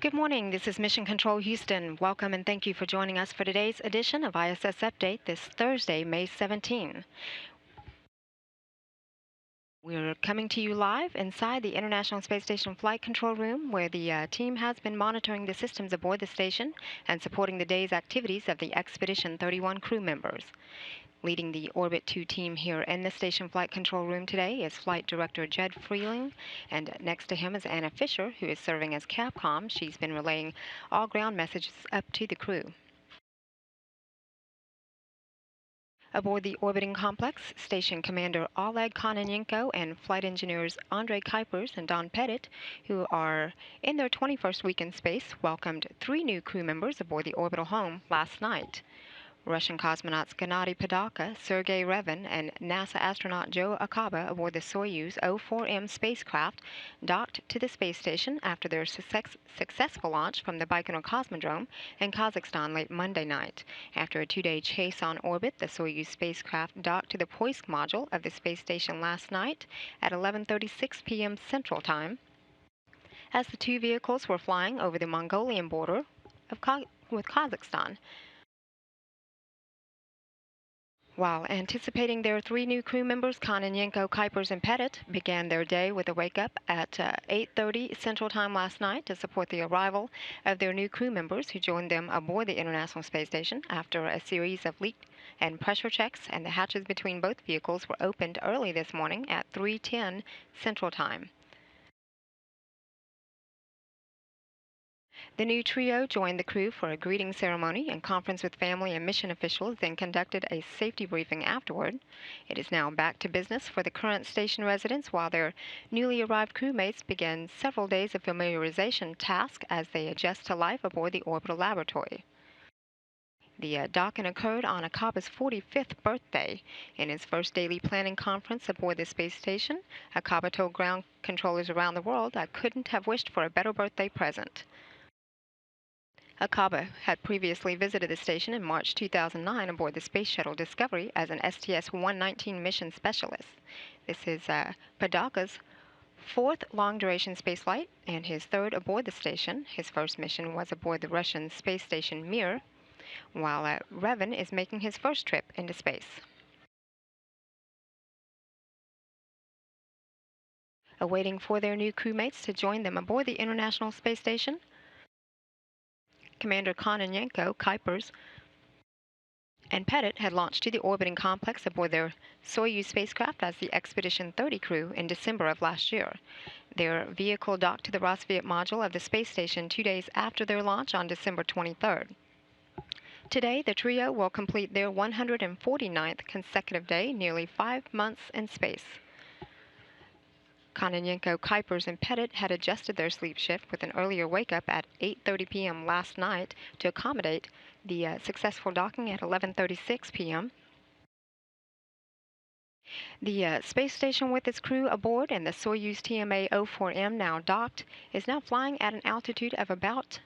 Good morning. This is Mission Control Houston. Welcome and thank you for joining us for today's edition of ISS Update this Thursday, May 17. We're coming to you live inside the International Space Station Flight Control Room, where the team has been monitoring the systems aboard the station and supporting the day's activities of the Expedition 31 crew members. Leading the Orbit 2 team here in the Station Flight Control Room today is Flight Director Jed Freeling, and next to him is Anna Fisher, who is serving as Capcom. She's been relaying all ground messages up to the crew. Aboard the orbiting complex, Station Commander Oleg Kononenko and flight engineers Andrei Kuipers and Don Pettit, who are in their 21st week in space, welcomed 3 new crew members aboard the orbital home last night. Russian cosmonauts Gennady Padalka, Sergei Revin, and NASA astronaut Joe Acaba aboard the Soyuz O-4M spacecraft docked to the space station after their successful launch from the Baikonur Cosmodrome in Kazakhstan late Monday night. After a 2-day chase on orbit, the Soyuz spacecraft docked to the Poisk module of the space station last night at 11:36 p.m. Central Time, as the 2 vehicles were flying over the Mongolian border with Kazakhstan. While anticipating their 3 new crew members, Kononenko, Kuipers, and Pettit began their day with a wake-up at 8:30 Central Time last night to support the arrival of their new crew members who joined them aboard the International Space Station after a series of leak and pressure checks, and the hatches between both vehicles were opened early this morning at 3:10 Central Time. The new trio joined the crew for a greeting ceremony and conference with family and mission officials, then conducted a safety briefing afterward. It is now back to business for the current station residents, while their newly arrived crewmates begin several days of familiarization tasks as they adjust to life aboard the orbital laboratory. The docking occurred on Acaba's 45th birthday. In his first daily planning conference aboard the space station, Acaba told ground controllers around the world, "I couldn't have wished for a better birthday present." Acaba had previously visited the station in March 2009 aboard the Space Shuttle Discovery as an STS-119 mission specialist. This is Padalka's 4th long-duration spaceflight and his 3rd aboard the station. His first mission was aboard the Russian space station Mir, while Revin is making his first trip into space. Awaiting for their new crewmates to join them aboard the International Space Station, Commander Kononenko, Kuipers, and Pettit had launched to the orbiting complex aboard their Soyuz spacecraft as the Expedition 30 crew in December of last year. Their vehicle docked to the Rosviet module of the space station 2 days after their launch on December 23rd. Today, the trio will complete their 149th consecutive day, nearly 5 months in space. Kononenko, Kuipers, and Pettit had adjusted their sleep shift with an earlier wake-up at 8:30 p.m. last night to accommodate the successful docking at 11:36 p.m. The space station with its crew aboard and the Soyuz TMA O-4M now docked is now flying at an altitude of about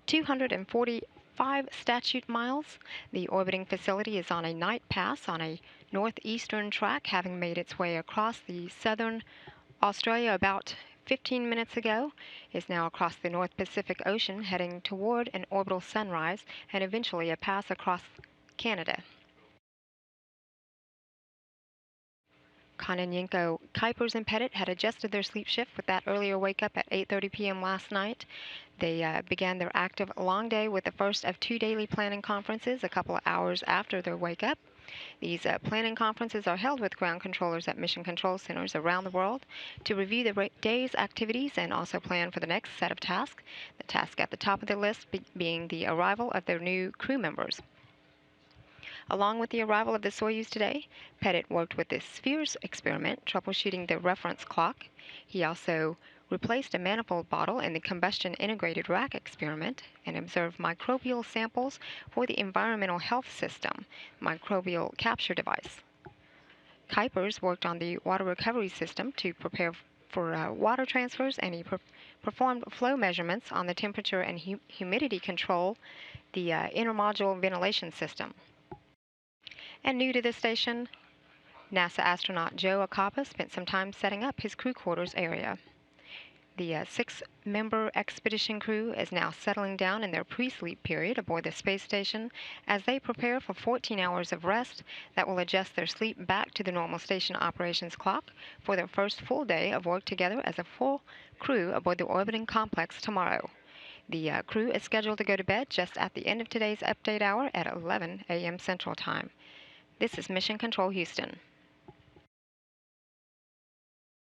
245 statute miles. The orbiting facility is on a night pass on a northeastern track, having made its way across the southern Australia about 15 minutes ago, is now across the North Pacific Ocean, heading toward an orbital sunrise and eventually a pass across Canada. Kononenko, Kuipers, and Pettit had adjusted their sleep shift with that earlier wake-up at 8:30 p.m. last night. They began their active long day with the first of 2 daily planning conferences a couple of hours after their wake-up. These planning conferences are held with ground controllers at mission control centers around the world to review the day's activities and also plan for the next set of tasks. The task at the top of the list being the arrival of their new crew members. Along with the arrival of the Soyuz today, Pettit worked with the Spheres experiment, troubleshooting the reference clock. He also replaced a manifold bottle in the combustion integrated rack experiment and observed microbial samples for the environmental health system microbial capture device. Kuipers worked on the water recovery system to prepare for water transfers, and he performed flow measurements on the temperature and humidity control, the intermodule ventilation system. And new to the station, NASA astronaut Joe Acaba spent some time setting up his crew quarters area. The six-member expedition crew is now settling down in their pre-sleep period aboard the space station as they prepare for 14 hours of rest that will adjust their sleep back to the normal station operations clock for their first full day of work together as a full crew aboard the orbiting complex tomorrow. The crew is scheduled to go to bed just at the end of today's update hour at 11 a.m. Central Time. This is Mission Control Houston.